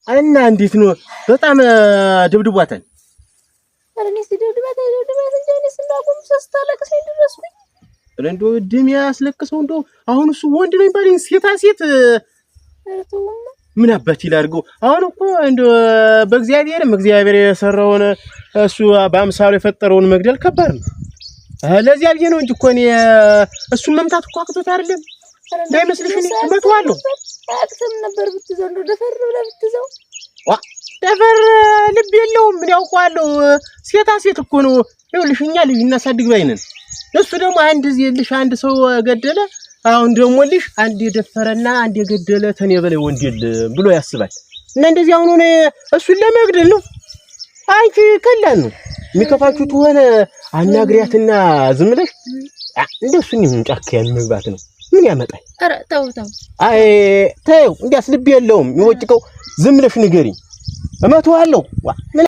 እና እንዴት ነው በጣም ድብድቧታል አረኔስ ድብድቧታል እንደኔስ እንዳቆም ሰስታለቅስ ይደረስኩኝ ረንዶ ድም ያስለቅሰው እንደው አሁን እሱ ወንድ ነው ይባልኝ ሴት ምን አባቲ ላድርገው አሁን እኮ እንደው በእግዚአብሔር የሰራውን እሱ በአምሳሉ የፈጠረውን መግደል ከባድ ነው ለዚህ አብዬ ነው እንጂ እኮ እኔ እሱን መምታት እኮ አቅቶት አይደለም እንዳይመስልሽ እኔ እመታዋለሁ አቅተም ነበር ብትዘው እንደው ደፈር ብለህ ብትዘው ደፈር ልብ የለውም ምን ያውቀዋለሁ ሴት እኮ ነው ይኸውልሽ እኛ ልጅ እናሳድግ ባይነን እሱ ደግሞ አንድ ልጅ አንድ ሰው ገደለ አሁን ደግሞ ልጅ አንድ የደፈረና አንድ የገደለ ተኔ በላይ ወንድ የለም ብሎ ያስባል እና እንደዚህ አሁን ነው እሱን ለመግደል ነው አንቺ ከላን ነው የሚከፋችሁት ሆነ አናግሪያትና ዝም ብለሽ እንደሱኝ ጫካ ያልመግባት ነው ምን ያመጣል ኧረ ተው አይ ተው እንዲያስ ልብ የለውም የሚወጭቀው ዝም ብለሽ ንገሪኝ እመተዋለሁ